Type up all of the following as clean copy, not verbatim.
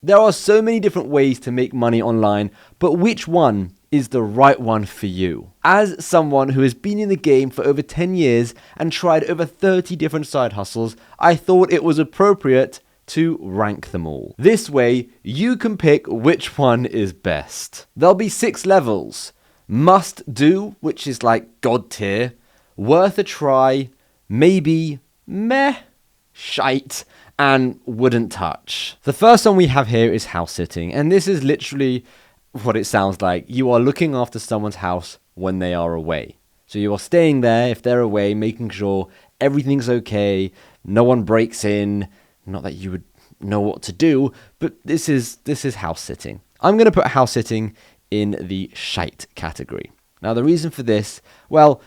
There are so many different ways to make money online, but which one is the right one for you? As someone who has been in the game for over 10 years and tried over 30 different side hustles, I thought it was appropriate to rank them all. This way, you can pick which one is best. There'll be 6 levels. Must do, which is like God tier, worth a try, maybe, meh, shite, and wouldn't touch. The first one we have here is house sitting, and this is literally what it sounds like. You are looking after someone's house when they are away. So you are staying there if they're away, making sure everything's okay, no one breaks in. Not that you would know what to do, but this is house sitting. I'm going to put house sitting in the shite category. Now the reason for this, well,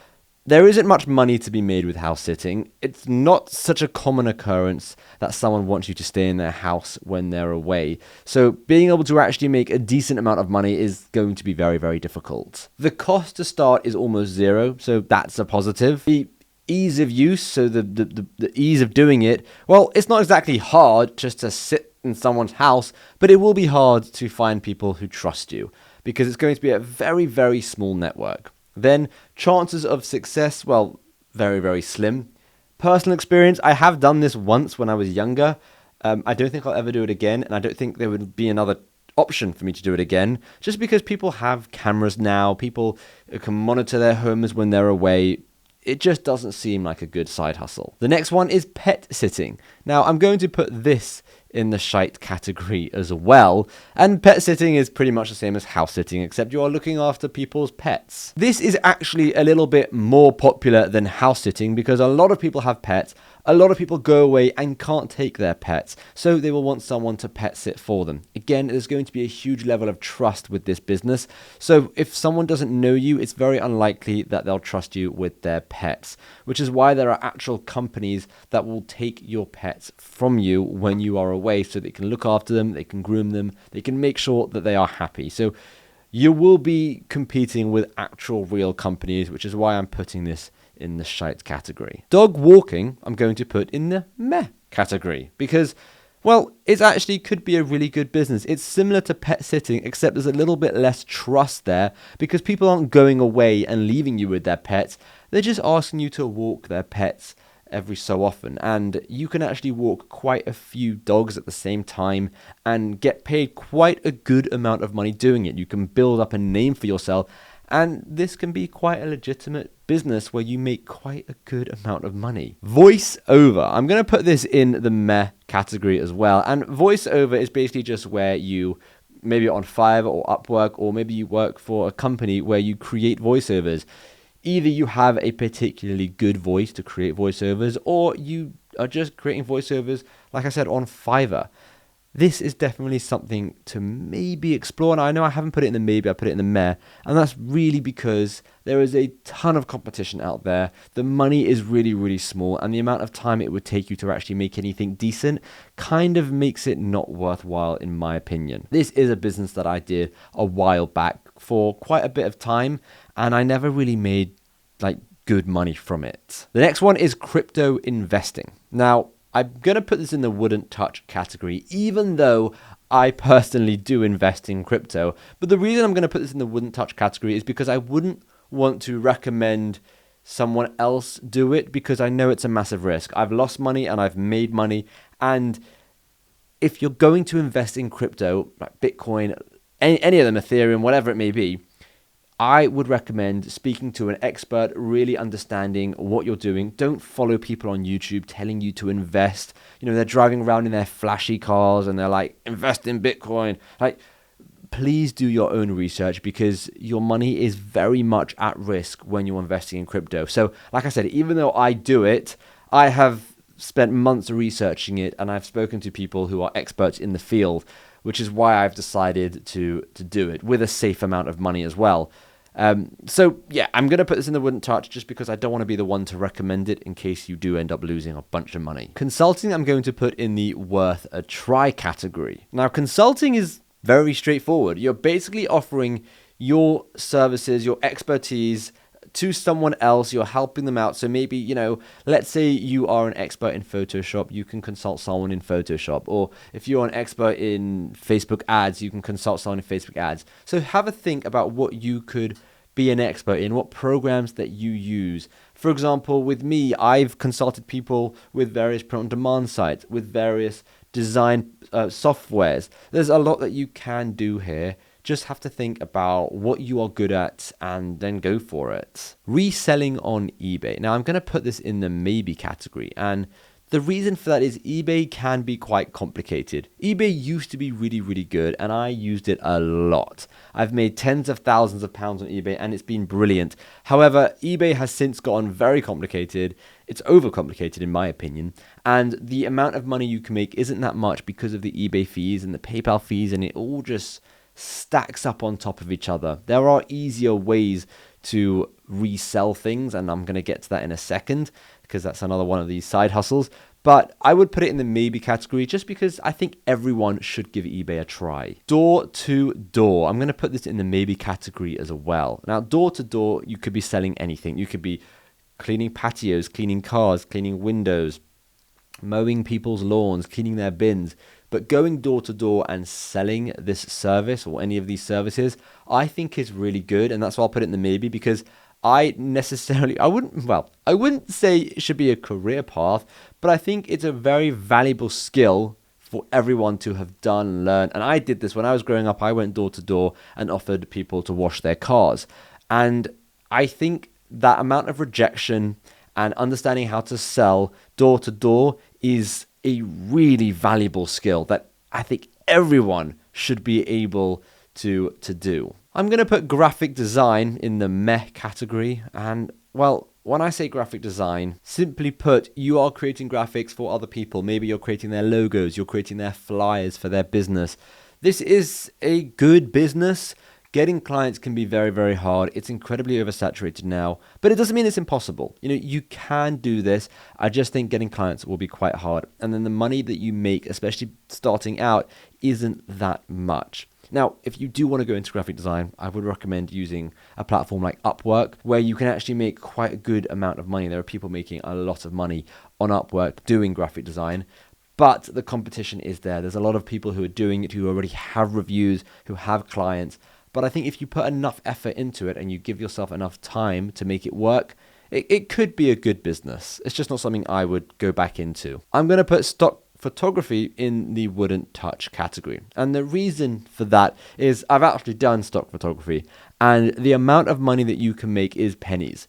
there isn't much money to be made with house sitting. It's not such a common occurrence that someone wants you to stay in their house when they're away. So being able to actually make a decent amount of money is going to be very, very difficult. The cost to start is almost zero, so that's a positive. The ease of use, so the ease of doing it, well, it's not exactly hard just to sit in someone's house, but it will be hard to find people who trust you because it's going to be a very, very small network. Then chances of success, well, very, very slim. Personal experience, I have done this once when I was younger. I don't think I'll ever do it again, and I don't think there would be another option for me to do it again, just because people have cameras now, people can monitor their homes when they're away. It just doesn't seem like a good side hustle. The next one is pet sitting. Now, I'm going to put this in the shite category as well. And pet sitting is pretty much the same as house sitting, except you are looking after people's pets. This is actually a little bit more popular than house sitting because a lot of people have pets. A lot of people go away and can't take their pets, so they will want someone to pet sit for them. Again, there's going to be a huge level of trust with this business. So if someone doesn't know you, it's very unlikely that they'll trust you with their pets, which is why there are actual companies that will take your pets from you when you are away so they can look after them, they can groom them, they can make sure that they are happy. So you will be competing with actual real companies, which is why I'm putting this in the shite category. Dog walking, I'm going to put in the meh category because, well, it actually could be a really good business. It's similar to pet sitting, except there's a little bit less trust there because people aren't going away and leaving you with their pets. They're just asking you to walk their pets every so often, and you can actually walk quite a few dogs at the same time and get paid quite a good amount of money doing it. You can build up a name for yourself, and this can be quite a legitimate business where you make quite a good amount of money. Voice over. I'm going to put this in the meh category as well. And voice over is basically just where you, maybe on Fiverr or Upwork, or maybe you work for a company where you create voiceovers. Either you have a particularly good voice to create voiceovers, or you are just creating voiceovers, like I said, on Fiverr. This is definitely something to maybe explore. And I know I haven't put it in the maybe, I put it in the meh. And that's really because there is a ton of competition out there. The money is really, really small. And the amount of time it would take you to actually make anything decent kind of makes it not worthwhile, in my opinion. This is a business that I did a while back for quite a bit of time, and I never really made good money from it. The next one is crypto investing. Now, I'm going to put this in the wouldn't touch category, even though I personally do invest in crypto. But the reason I'm going to put this in the wouldn't touch category is because I wouldn't want to recommend someone else do it because I know it's a massive risk. I've lost money and I've made money. And if you're going to invest in crypto, like Bitcoin, any of them, Ethereum, whatever it may be, I would recommend speaking to an expert, really understanding what you're doing. Don't follow people on YouTube telling you to invest. You know, they're driving around in their flashy cars and they're like, invest in Bitcoin. Please do your own research because your money is very much at risk when you're investing in crypto. So, like I said, even though I do it, I have spent months researching it and I've spoken to people who are experts in the field, which is why I've decided to do it with a safe amount of money as well. So yeah, I'm going to put this in the wouldn't touch just because I don't want to be the one to recommend it in case you do end up losing a bunch of money. Consulting, I'm going to put in the worth a try category. Now, consulting is very straightforward. You're basically offering your services, your expertise to someone else. You're helping them out. So maybe, let's say you are an expert in Photoshop, you can consult someone in Photoshop. Or if you're an expert in Facebook ads, you can consult someone in Facebook ads. So have a think about what you could be an expert in, what programs that you use. For example, with me, I've consulted people with various print-on-demand sites, with various design softwares. There's a lot that you can do here. Just have to think about what you are good at and then go for it. Reselling on eBay. Now, I'm going to put this in the maybe category, and the reason for that is eBay can be quite complicated. eBay used to be really, really good, and I used it a lot. I've made tens of thousands of pounds on eBay, and it's been brilliant. However, eBay has since gotten very complicated. It's overcomplicated in my opinion, and the amount of money you can make isn't that much because of the eBay fees and the PayPal fees, and it all just stacks up on top of each other. There are easier ways to resell things, and I'm going to get to that in a second because that's another one of these side hustles. But I would put it in the maybe category just because I think everyone should give eBay a try. Door to door. I'm going to put this in the maybe category as well. Now, door to door, you could be selling anything. You could be cleaning patios, cleaning cars, cleaning windows, mowing people's lawns, cleaning their bins. But going door to door and selling this service or any of these services, I think is really good. And that's why I'll put it in the maybe, because I wouldn't say it should be a career path, but I think it's a very valuable skill for everyone to have done and learned. And I did this when I was growing up. I went door to door and offered people to wash their cars. And I think that amount of rejection and understanding how to sell door to door is a really valuable skill that I think everyone should be able to do. I'm going to put graphic design in the meh category. And well, when I say graphic design, simply put, you are creating graphics for other people. Maybe you're creating their logos, you're creating their flyers for their business. This is a good business. Getting clients can be very, very hard. It's incredibly oversaturated now, but it doesn't mean it's impossible. You can do this. I just think getting clients will be quite hard. And then the money that you make, especially starting out, isn't that much. Now, if you do want to go into graphic design, I would recommend using a platform like Upwork, where you can actually make quite a good amount of money. There are people making a lot of money on Upwork doing graphic design. But the competition is there. There's a lot of people who are doing it, who already have reviews, who have clients. But I think if you put enough effort into it and you give yourself enough time to make it work, it could be a good business. It's just not something I would go back into. I'm going to put stock photography in the wouldn't touch category. And the reason for that is I've actually done stock photography, and the amount of money that you can make is pennies.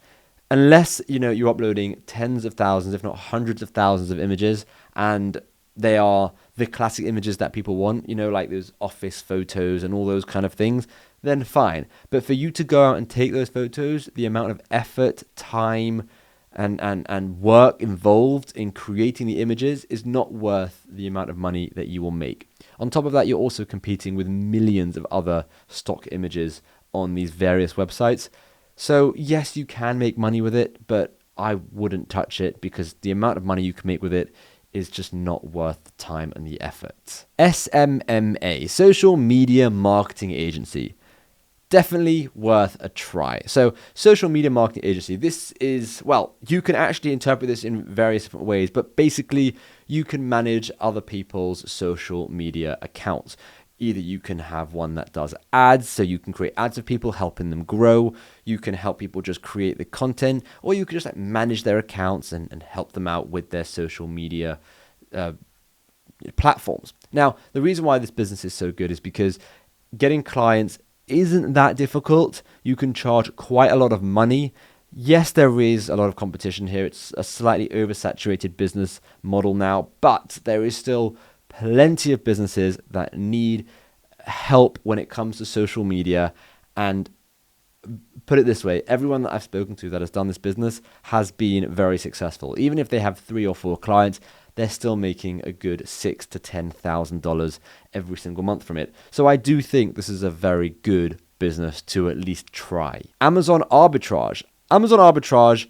Unless, you're uploading tens of thousands, if not hundreds of thousands of images, and they are the classic images that people want, like those office photos and all those kind of things, then fine. But for you to go out and take those photos, the amount of effort, time, and work involved in creating the images is not worth the amount of money that you will make. On top of that, you're also competing with millions of other stock images on these various websites. So yes, you can make money with it, but I wouldn't touch it because the amount of money you can make with it is just not worth the time and the effort. SMMA, Social Media Marketing Agency. Definitely worth a try. So, social media marketing agency, this is, you can actually interpret this in various different ways, but basically you can manage other people's social media accounts. Either you can have one that does ads, so you can create ads of people, helping them grow. You can help people just create the content, or you can just manage their accounts and help them out with their social media platforms. Now, the reason why this business is so good is because getting clients isn't that difficult. You can charge quite a lot of money. Yes, there is a lot of competition here. It's a slightly oversaturated business model now, but there is still plenty of businesses that need help when it comes to social media. And put it this way, everyone that I've spoken to that has done this business has been very successful. Even if they have 3 or 4 clients, they're still making a good $6,000 to $10,000 every single month from it. So I do think this is a very good business to at least try. Amazon arbitrage. Amazon arbitrage,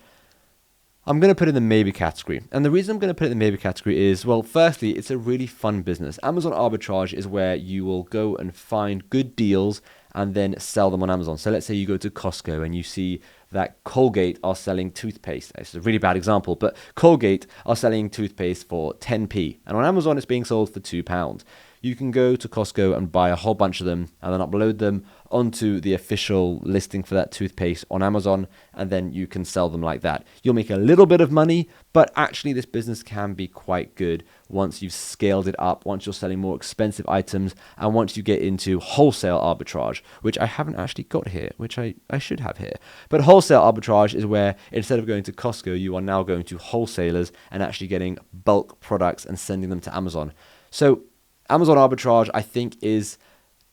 I'm going to put it in the maybe category. And the reason I'm going to put it in the maybe category is, firstly, it's a really fun business. Amazon arbitrage is where you will go and find good deals and then sell them on Amazon. So let's say you go to Costco and you see that Colgate are selling toothpaste. It's a really bad example, but Colgate are selling toothpaste for 10p. And on Amazon, it's being sold for £2. You can go to Costco and buy a whole bunch of them and then upload them onto the official listing for that toothpaste on Amazon, and then you can sell them like that. You'll make a little bit of money, but actually this business can be quite good once you've scaled it up, once you're selling more expensive items, and once you get into wholesale arbitrage, which I haven't actually got here, which I should have here. But wholesale arbitrage is where instead of going to Costco, you are now going to wholesalers and actually getting bulk products and sending them to Amazon. So Amazon arbitrage, I think, is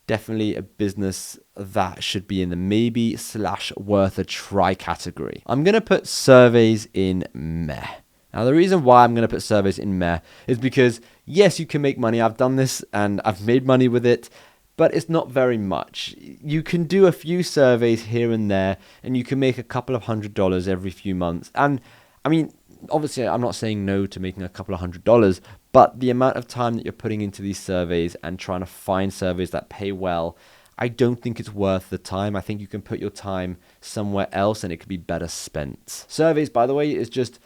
definitely a business that should be in the maybe / worth a try category. I'm going to put surveys in meh. Now, the reason why I'm going to put surveys in meh is because, yes, you can make money. I've done this and I've made money with it, but it's not very much. You can do a few surveys here and there, and you can make a couple of $100 every few months. And I mean, obviously, I'm not saying no to making a couple of $100, but the amount of time that you're putting into these surveys and trying to find surveys that pay well, I don't think it's worth the time. I think you can put your time somewhere else and it could be better spent. Surveys, by the way, is just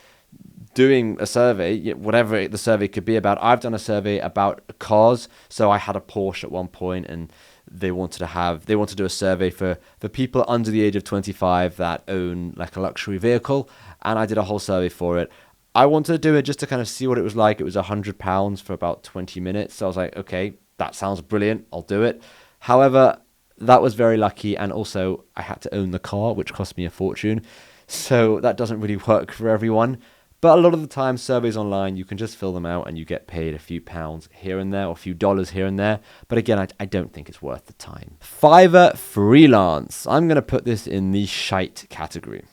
doing a survey, whatever the survey could be about. I've done a survey about cars. So I had a Porsche at one point, and they wanted to do a survey for people under the age of 25 that own like a luxury vehicle. And I did a whole survey for it. I wanted to do it just to kind of see what it was like. It was £100 for about 20 minutes. So I was like, okay, that sounds brilliant. I'll do it. However, that was very lucky. And also I had to own the car, which cost me a fortune. So that doesn't really work for everyone. But a lot of the time, surveys online, you can just fill them out and you get paid a few pounds here and there or a few dollars here and there. But again, I don't think it's worth the time. Fiverr freelance. I'm going to put this in the shite category.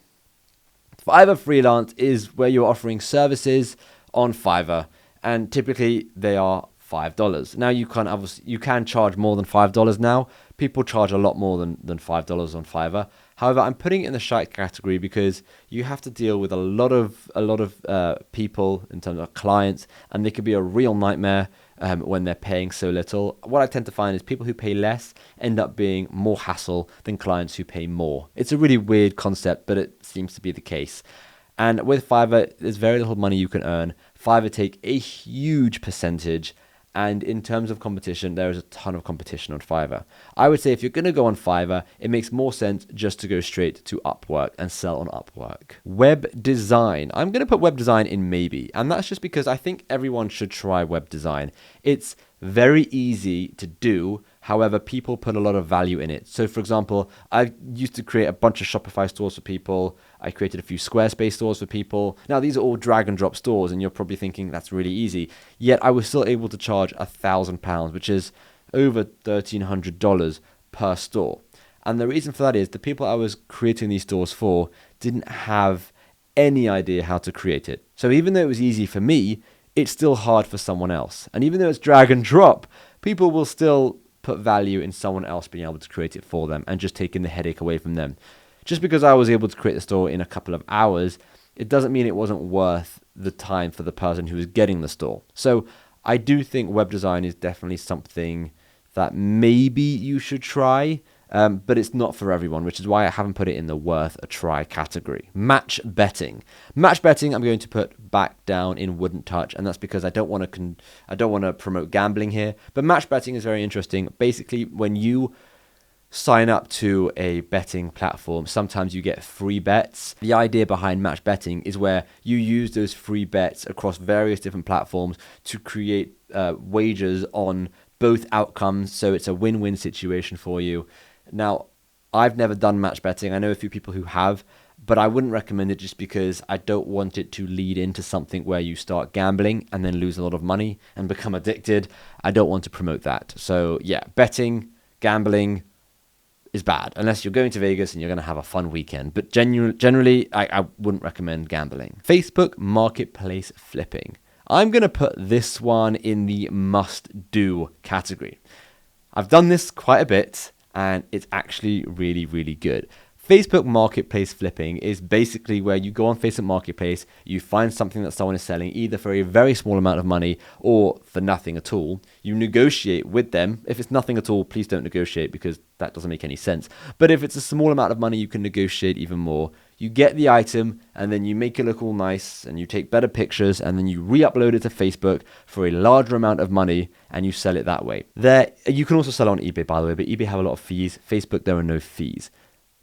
Fiverr freelance is where you're offering services on Fiverr, and typically they are $5. Now you can charge more than $5 now. People charge a lot more than $5 on Fiverr. However, I'm putting it in the shite category because you have to deal with a lot of people in terms of clients, and they can be a real nightmare when they're paying so little. What I tend to find is people who pay less end up being more hassle than clients who pay more. It's a really weird concept, but it seems to be the case. And with Fiverr, there's very little money you can earn. Fiverr take a huge percentage. And in terms of competition, there is a ton of competition on Fiverr. I would say if you're going to go on Fiverr, it makes more sense just to go straight to Upwork and sell on Upwork. Web design. I'm going to put web design in maybe. And that's just because I think everyone should try web design. It's very easy to do. However, people put a lot of value in it. So for example, I used to create a bunch of Shopify stores for people. I created a few Squarespace stores for people. Now these are all drag and drop stores, and you're probably thinking that's really easy. Yet I was still able to charge £1,000, which is over $1,300 per store. And the reason for that is the people I was creating these stores for didn't have any idea how to create it. So even though it was easy for me, it's still hard for someone else. And even though it's drag and drop, people will still put value in someone else being able to create it for them and just taking the headache away from them. Just because I was able to create the store in a couple of hours, it doesn't mean it wasn't worth the time for the person who was getting the store. So I do think web design is definitely something that maybe you should try, but it's not for everyone, which is why I haven't put it in the worth a try category. Match betting. Match betting, I'm going to put back down in wouldn't touch, and that's because I don't want to promote gambling here. But match betting is very interesting. Basically, when you sign up to a betting platform, sometimes you get free bets. The idea behind match betting is where you use those free bets across various different platforms to create wagers on both outcomes. So it's a win-win situation for you. Now, I've never done match betting. I know a few people who have, but I wouldn't recommend it just because I don't want it to lead into something where you start gambling and then lose a lot of money and become addicted. I don't want to promote that. So yeah, betting, gambling is bad unless you're going to Vegas and you're going to have a fun weekend. But generally, I wouldn't recommend gambling. Facebook Marketplace flipping. I'm going to put this one in the must-do category. I've done this quite a bit, and it's actually really, really good. Facebook Marketplace flipping is basically where you go on Facebook Marketplace, you find something that someone is selling either for a very small amount of money or for nothing at all. You negotiate with them. If it's nothing at all, please don't negotiate because that doesn't make any sense. But if it's a small amount of money, you can negotiate even more. You get the item and then you make it look all nice and you take better pictures and then you re-upload it to Facebook for a larger amount of money and you sell it that way. You can also sell on eBay, by the way, but eBay have a lot of fees. Facebook, there are no fees.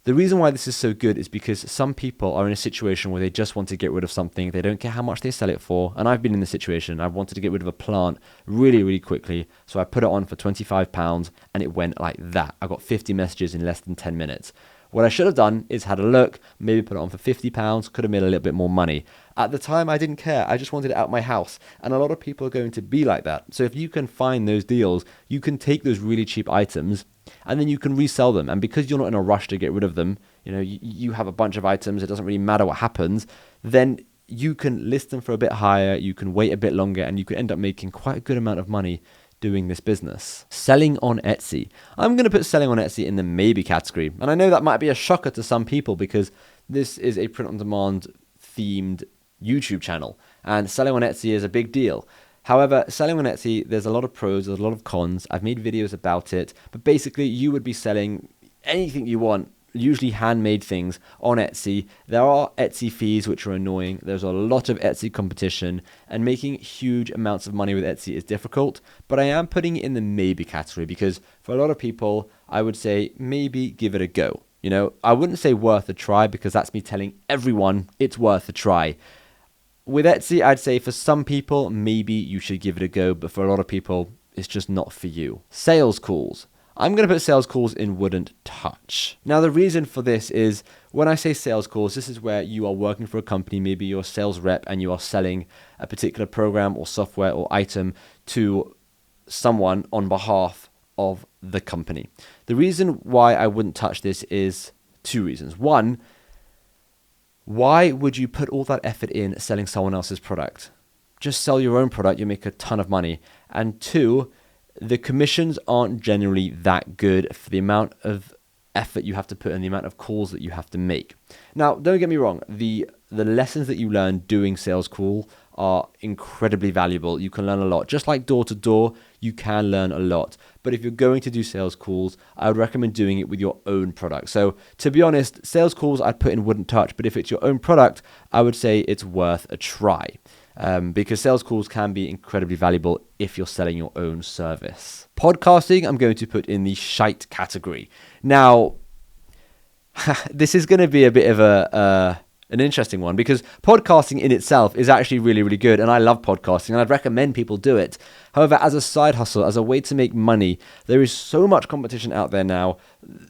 The reason why this is so good is because some people are in a situation where they just want to get rid of something. They don't care how much they sell it for. And I've been in this situation. I've wanted to get rid of a plant really, really quickly. So I put it on for £25 and it went like that. I got 50 messages in less than 10 minutes. What I should have done is had a look, maybe put it on for £50, could have made a little bit more money. At the time, I didn't care. I just wanted it out my house. And a lot of people are going to be like that. So if you can find those deals, you can take those really cheap items and then you can resell them. And because you're not in a rush to get rid of them, you have a bunch of items, it doesn't really matter what happens, then you can list them for a bit higher, you can wait a bit longer, and you can end up making quite a good amount of money doing this business. Selling on Etsy. I'm going to put selling on Etsy in the maybe category. And I know that might be a shocker to some people because this is a print-on-demand themed YouTube channel. And selling on Etsy is a big deal. However, selling on Etsy, there's a lot of pros, there's a lot of cons. I've made videos about it. But basically, you would be selling anything you want, usually handmade things, on Etsy. There are Etsy fees, which are annoying. There's a lot of Etsy competition, and making huge amounts of money with Etsy is difficult. But I am putting it in the maybe category because for a lot of people, I would say maybe give it a go. I wouldn't say worth a try because that's me telling everyone it's worth a try. With Etsy, I'd say for some people, maybe you should give it a go, but for a lot of people, it's just not for you. Sales calls. I'm going to put sales calls in wouldn't touch. Now, the reason for this is when I say sales calls, this is where you are working for a company, maybe you're a sales rep and you are selling a particular program or software or item to someone on behalf of the company. The reason why I wouldn't touch this is two reasons. One, why would you put all that effort in selling someone else's product? Just sell your own product, you make a ton of money. And two, the commissions aren't generally that good for the amount of effort you have to put in, the amount of calls that you have to make. Now, don't get me wrong, the lessons that you learn doing sales call are incredibly valuable. You can learn a lot. Just like door to door, you can learn a lot. But if you're going to do sales calls, I would recommend doing it with your own product. So to be honest, sales calls I'd put in wouldn't touch, but if it's your own product, I would say it's worth a try. Because sales calls can be incredibly valuable if you're selling your own service. Podcasting, I'm going to put in the shite category. Now, this is going to be a bit of an interesting one because podcasting in itself is actually really, really good. And I love podcasting and I'd recommend people do it. However, as a side hustle, as a way to make money, there is so much competition out there now.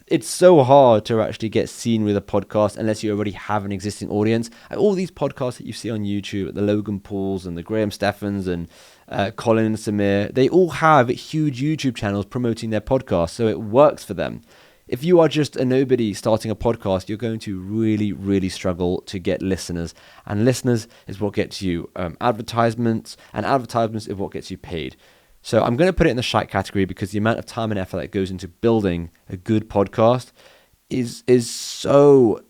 It's so hard to actually get seen with a podcast unless you already have an existing audience. All these podcasts that you see on YouTube, the Logan Pauls and the Graham Steffens and Colin and Samir, they all have huge YouTube channels promoting their podcasts, so it works for them. If you are just a nobody starting a podcast, you're going to really, really struggle to get listeners. And listeners is what gets you advertisements, and advertisements is what gets you paid. So I'm going to put it in the shite category because the amount of time and effort that goes into building a good podcast there's so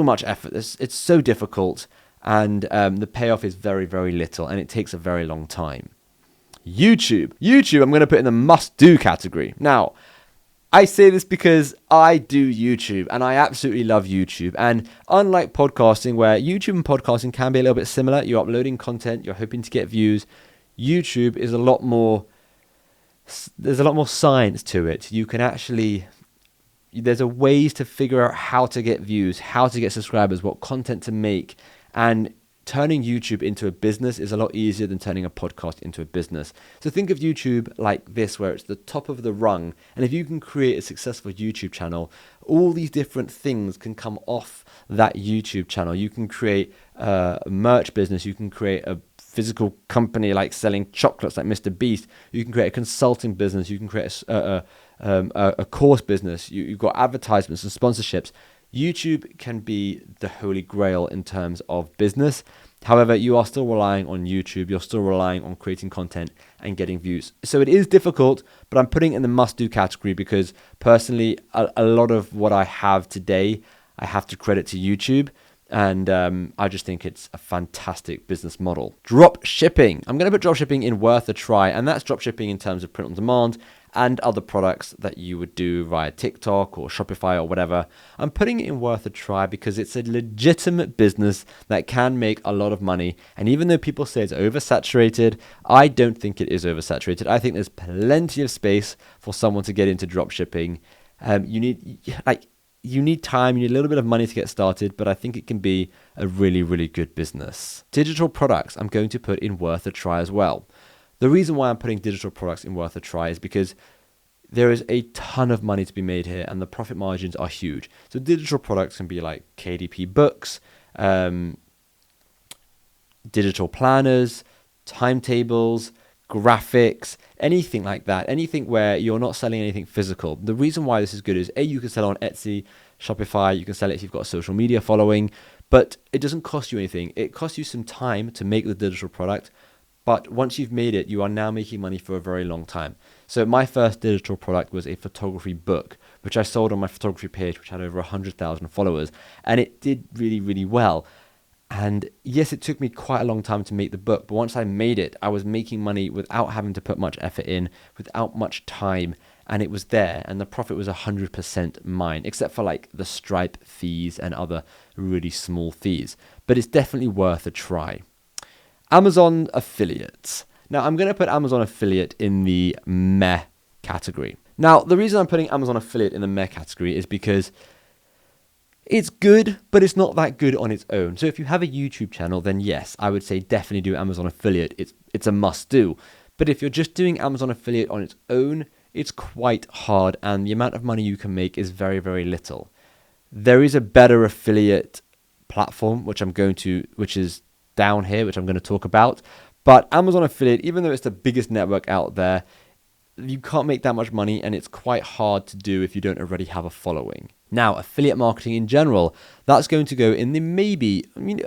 much effort. It's so difficult, and the payoff is very, very little, and it takes a very long time. YouTube, I'm going to put in the must-do category. Now, I say this because I do YouTube and I absolutely love YouTube. And unlike podcasting, where YouTube and podcasting can be a little bit similar, you're uploading content, you're hoping to get views. YouTube is there's a lot more science to it. You can actually, there's a ways to figure out how to get views, how to get subscribers, what content to make. And turning YouTube into a business is a lot easier than turning a podcast into a business. So think of YouTube like this, where it's the top of the rung. And if you can create a successful YouTube channel, all these different things can come off that YouTube channel. You can create a merch business. You can create a physical company like selling chocolates like Mr. Beast. You can create a consulting business. You can create a course business. You've got advertisements and sponsorships. YouTube can be the holy grail in terms of business. However, you are still relying on YouTube. You're still relying on creating content and getting views. So it is difficult, but I'm putting it in the must-do category because personally, a lot of what I have today, I have to credit to YouTube. And I just think it's a fantastic business model. Drop shipping. I'm going to put drop shipping in worth a try. And that's drop shipping in terms of print on demand and other products that you would do via TikTok or Shopify or whatever. I'm putting it in worth a try because it's a legitimate business that can make a lot of money. And even though people say it's oversaturated, I don't think it is oversaturated. I think there's plenty of space for someone to get into dropshipping. You need time, you need a little bit of money to get started, but I think it can be a really, really good business. Digital products, I'm going to put in worth a try as well. The reason why I'm putting digital products in worth a try is because there is a ton of money to be made here and the profit margins are huge. So digital products can be like KDP books, digital planners, timetables, graphics, anything like that, anything where you're not selling anything physical. The reason why this is good is you can sell on Etsy, Shopify, you can sell it if you've got a social media following, but it doesn't cost you anything. It costs you some time to make the digital product, but once you've made it, you are now making money for a very long time. So my first digital product was a photography book, which I sold on my photography page, which had over 100,000 followers, and it did really, really well. And yes, it took me quite a long time to make the book, but once I made it, I was making money without having to put much effort in, without much time, and it was there, and the profit was 100% mine, except for like the Stripe fees and other really small fees. But it's definitely worth a try. Amazon affiliates. Now, I'm going to put Amazon affiliate in the meh category. Now, the reason I'm putting Amazon affiliate in the meh category is because it's good, but it's not that good on its own. So if you have a YouTube channel, then yes, I would say definitely do Amazon affiliate. It's a must do. But if you're just doing Amazon affiliate on its own, it's quite hard and the amount of money you can make is very, very little. There is a better affiliate platform, which is down here, which I'm going to talk about. But Amazon affiliate, even though it's the biggest network out there, you can't make that much money and it's quite hard to do if you don't already have a following. Now, affiliate marketing in general, that's going to go in the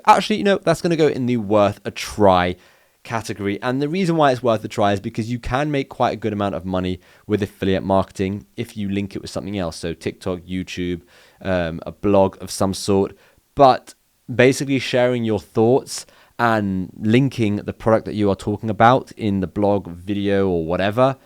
that's going to go in the worth a try category. And the reason why it's worth a try is because you can make quite a good amount of money with affiliate marketing if you link it with something else. So TikTok, YouTube, a blog of some sort. But basically sharing your thoughts and linking the product that you are talking about in the blog, video, or whatever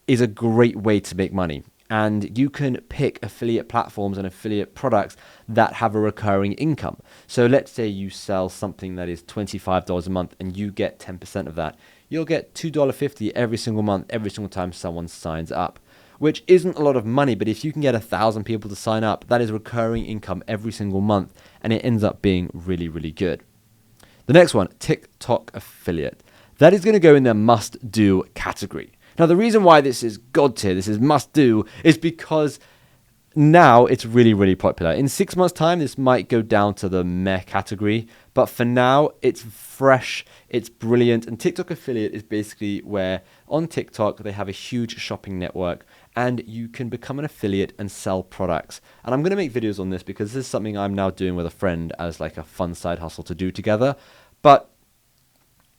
is a great way to make money. And you can pick affiliate platforms and affiliate products that have a recurring income. So let's say you sell something that is $25 a month and you get 10% of that. You'll get $2.50 every single month, every single time someone signs up, which isn't a lot of money. But if you can get 1,000 people to sign up, that is recurring income every single month. And it ends up being really, really good. The next one, TikTok affiliate. That is going to go in the must-do category. Now, the reason why this is God tier, this is must-do, is because now it's really, really popular. In 6 months' time, this might go down to the meh category. But for now, it's fresh, it's brilliant. And TikTok affiliate is basically where on TikTok, they have a huge shopping network and you can become an affiliate and sell products. And I'm going to make videos on this because this is something I'm now doing with a friend as like a fun side hustle to do together. But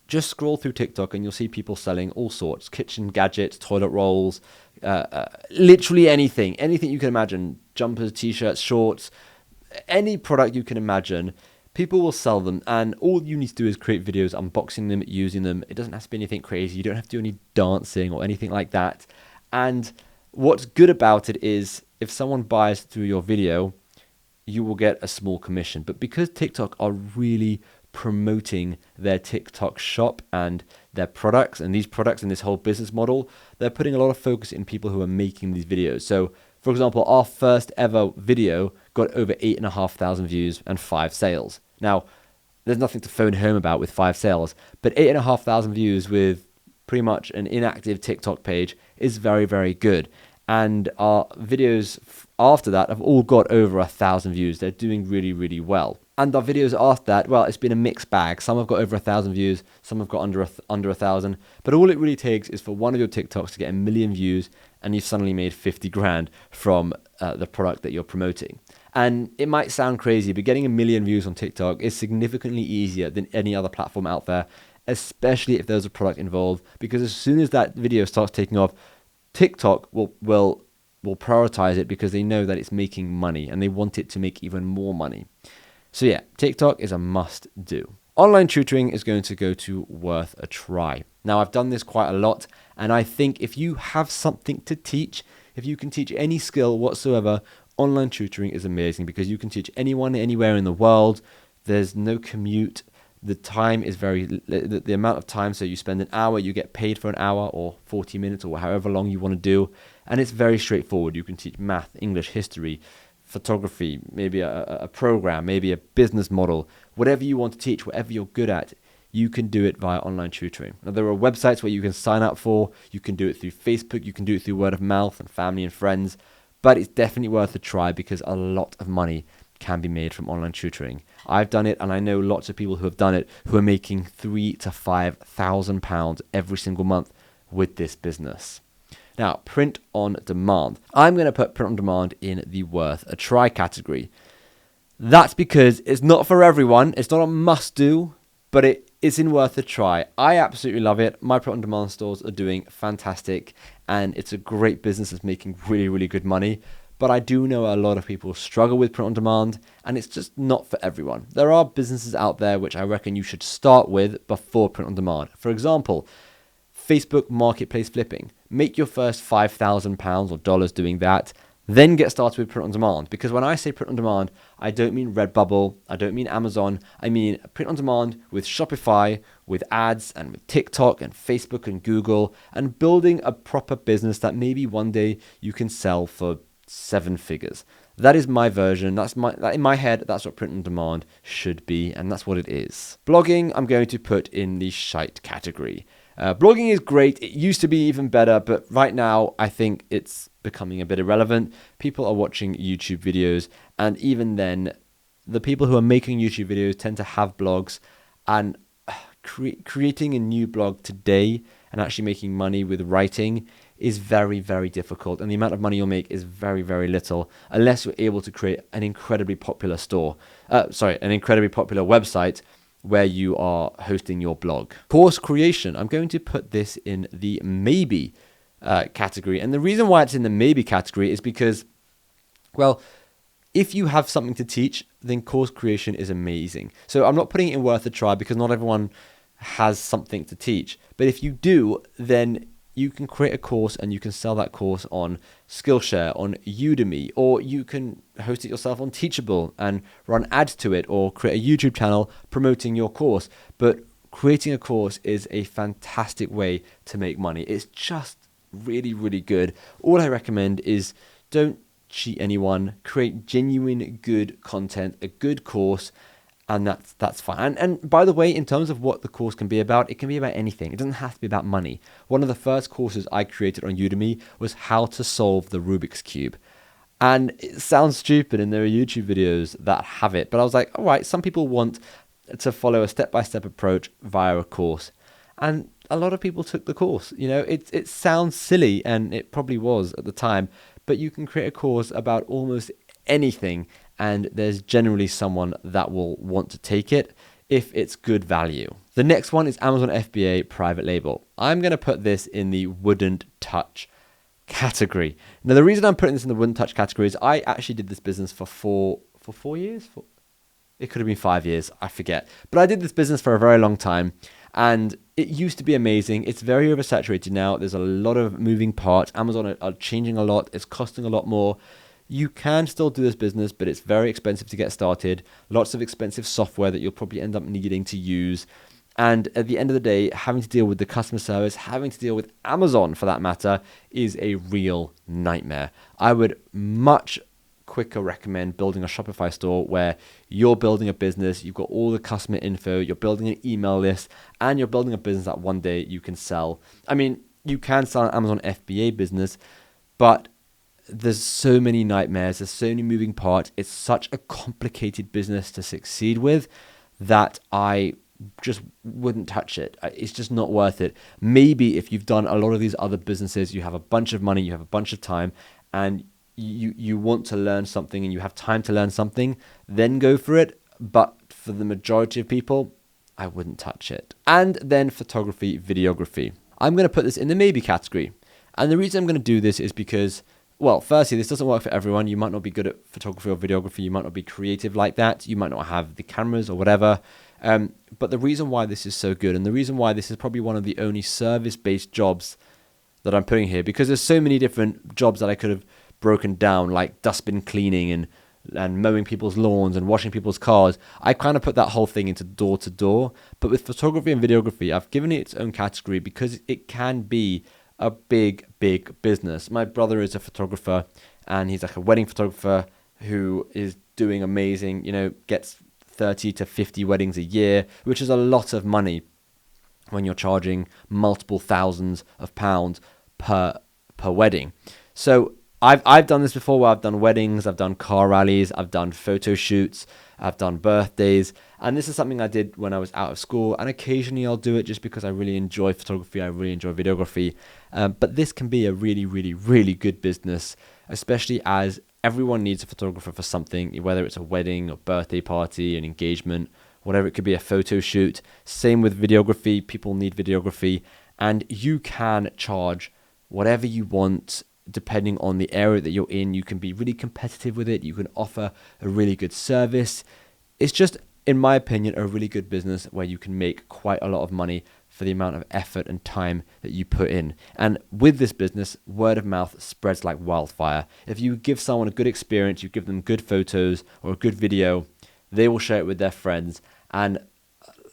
just scroll through TikTok and you'll see people selling all sorts, kitchen gadgets, toilet rolls, literally anything you can imagine, jumpers, t-shirts, shorts, any product you can imagine. People will sell them, and all you need to do is create videos unboxing them, using them. It doesn't have to be anything crazy. You don't have to do any dancing or anything like that. And what's good about it is if someone buys through your video, you will get a small commission. But because TikTok are really promoting their TikTok shop and their products and these products and this whole business model, they're putting a lot of focus in people who are making these videos. So for example, our first ever video got over 8,500 views and 5 sales. Now, there's nothing to phone home about with 5 sales, but 8,500 views with pretty much an inactive TikTok page is very, very good. And our videos after that have all got over 1,000 views. They're doing really, really well. And our videos after that, well, it's been a mixed bag. Some have got over 1,000 views, some have got under 1,000. But all it really takes is for one of your TikToks to get 1 million views, and you've suddenly made 50 grand from the product that you're promoting. And it might sound crazy, but getting 1 million views on TikTok is significantly easier than any other platform out there, especially if there's a product involved. Because as soon as that video starts taking off, TikTok will prioritize it because they know that it's making money and they want it to make even more money. So yeah, TikTok is a must do. Online tutoring is going to go to worth a try. Now, I've done this quite a lot And I think if you have something to teach, if you can teach any skill whatsoever, online tutoring is amazing because you can teach anyone anywhere in the world. There's no commute. The time is the amount of time. So you spend an hour, you get paid for an hour or 40 minutes or however long you want to do. And it's very straightforward. You can teach math, English, history, photography, maybe a program, maybe a business model, whatever you want to teach, whatever you're good at, you can do it via online tutoring. Now, there are websites where you can sign up for. You can do it through Facebook. You can do it through word of mouth and family and friends. But it's definitely worth a try because a lot of money can be made from online tutoring. I've done it, and I know lots of people who have done it who are making £3,000 to £5,000 every single month with this business. Now, print on demand. I'm going to put print on demand in the worth a try category. That's because it's not for everyone. It's not a must do, but it is in worth a try. I absolutely love it. My print on demand stores are doing fantastic, and it's a great business that's making really, really good money. But I do know a lot of people struggle with print on demand, and it's just not for everyone. There are businesses out there which I reckon you should start with before print on demand. For example, Facebook Marketplace flipping. Make your first £5,000 or dollars doing that. Then get started with print on demand. Because when I say print on demand, I don't mean Redbubble. I don't mean Amazon. I mean print on demand with Shopify, with ads and with TikTok and Facebook and Google, and building a proper business that maybe one day you can sell for 7 figures. That is my version. In my head, that's what print on demand should be, and that's what it is. Blogging, I'm going to put in the shite category. Blogging is great. It used to be even better, but right now I think it's becoming a bit irrelevant. People are watching YouTube videos, and even then, the people who are making YouTube videos tend to have blogs, and creating a new blog today and actually making money with writing is very, very difficult, and the amount of money you'll make is very, very little unless you're able to create an incredibly popular an incredibly popular website where you are hosting your blog. Course creation, I'm going to put this in the maybe category. And the reason why it's in the maybe category is because, well, if you have something to teach, then course creation is amazing. So I'm not putting it in worth a try because not everyone has something to teach. But if you do, then you can create a course and you can sell that course on Skillshare, on Udemy, or you can host it yourself on Teachable and run ads to it, or create a YouTube channel promoting your course. But creating a course is a fantastic way to make money. It's just really, really good. All I recommend is don't cheat anyone, create genuine good content, a good course, and that's fine. And by the way, in terms of what the course can be about, it can be about anything. It doesn't have to be about money. One of the first courses I created on Udemy was how to solve the Rubik's Cube. And it sounds stupid, and there are YouTube videos that have it. But I was like, all right, some people want to follow a step-by-step approach via a course. And a lot of people took the course. You know, it sounds silly, and it probably was at the time, but you can create a course about almost anything, and there's generally someone that will want to take it if it's good value. The next one is Amazon FBA private label. I'm going to put this in the wouldn't touch category. Now, the reason I'm putting this in the wouldn't touch category is I actually did this business for 4 years. It could have been 5 years, I forget. But I did this business for a very long time, and it used to be amazing. It's very oversaturated now. There's a lot of moving parts. Amazon are changing a lot. It's costing a lot more. You can still do this business, but it's very expensive to get started. Lots of expensive software that you'll probably end up needing to use. And at the end of the day, having to deal with the customer service, having to deal with Amazon for that matter, is a real nightmare. I would much quicker recommend building a Shopify store where you're building a business, you've got all the customer info, you're building an email list, and you're building a business that one day you can sell. I mean, you can sell an Amazon FBA business, but there's so many nightmares, there's so many moving parts. It's such a complicated business to succeed with that I just wouldn't touch it. It's just not worth it. Maybe if you've done a lot of these other businesses, you have a bunch of money, you have a bunch of time, and you want to learn something and you have time to learn something, then go for it. But for the majority of people, I wouldn't touch it. And then photography, videography. I'm going to put this in the maybe category. And the reason I'm going to do this is because, well, firstly, this doesn't work for everyone. You might not be good at photography or videography. You might not be creative like that. You might not have the cameras or whatever. But the reason why this is so good, and the reason why this is probably one of the only service-based jobs that I'm putting here, because there's so many different jobs that I could have broken down, like dustbin cleaning and mowing people's lawns and washing people's cars. I kind of put that whole thing into door to door. But with photography and videography, I've given it its own category because it can be a big, big business. My brother is a photographer, and he's like a wedding photographer who is doing amazing, gets 30 to 50 weddings a year, which is a lot of money when you're charging multiple thousands of pounds per wedding. So I've done this before, where I've done weddings, I've done car rallies, I've done photo shoots, I've done birthdays, and this is something I did when I was out of school, and occasionally I'll do it just because I really enjoy photography, I really enjoy videography, but this can be a really, really, really good business, especially as everyone needs a photographer for something, whether it's a wedding, a birthday party, an engagement, whatever. It could be a photo shoot. Same with videography, people need videography, and you can charge whatever you want depending on the area that you're in. You can be really competitive with it. You can offer a really good service. It's just, in my opinion, a really good business where you can make quite a lot of money for the amount of effort and time that you put in. And with this business, word of mouth spreads like wildfire. If you give someone a good experience, you give them good photos or a good video, they will share it with their friends. And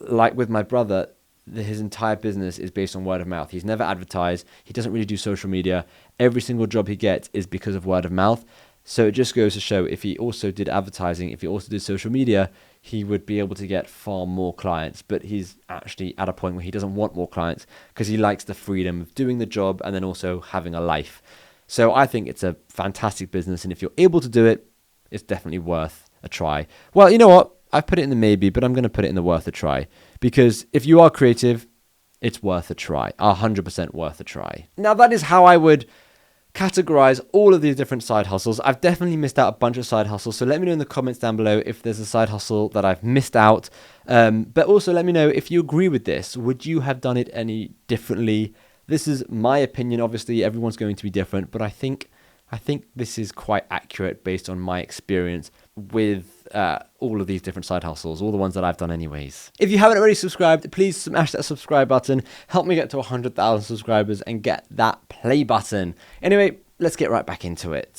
like with my brother, his entire business is based on word of mouth. He's never advertised. He doesn't really do social media. Every single job he gets is because of word of mouth. So it just goes to show, if he also did advertising, if he also did social media, he would be able to get far more clients. But he's actually at a point where he doesn't want more clients because he likes the freedom of doing the job and then also having a life. So I think it's a fantastic business. And if you're able to do it, it's definitely worth a try. Well, you know what? I've put it in the maybe, but I'm going to put it in the worth a try, because if you are creative, it's worth a try, 100% worth a try. Now, that is how I would categorize all of these different side hustles. I've definitely missed out a bunch of side hustles, so let me know in the comments down below if there's a side hustle that I've missed out. But also let me know if you agree with this. Would you have done it any differently? This is my opinion. Obviously, everyone's going to be different, but I think this is quite accurate based on my experience with all of these different side hustles, all the ones that I've done anyways. If you haven't already subscribed, please smash that subscribe button. Help me get to 100,000 subscribers and get that play button. Anyway, let's get right back into it.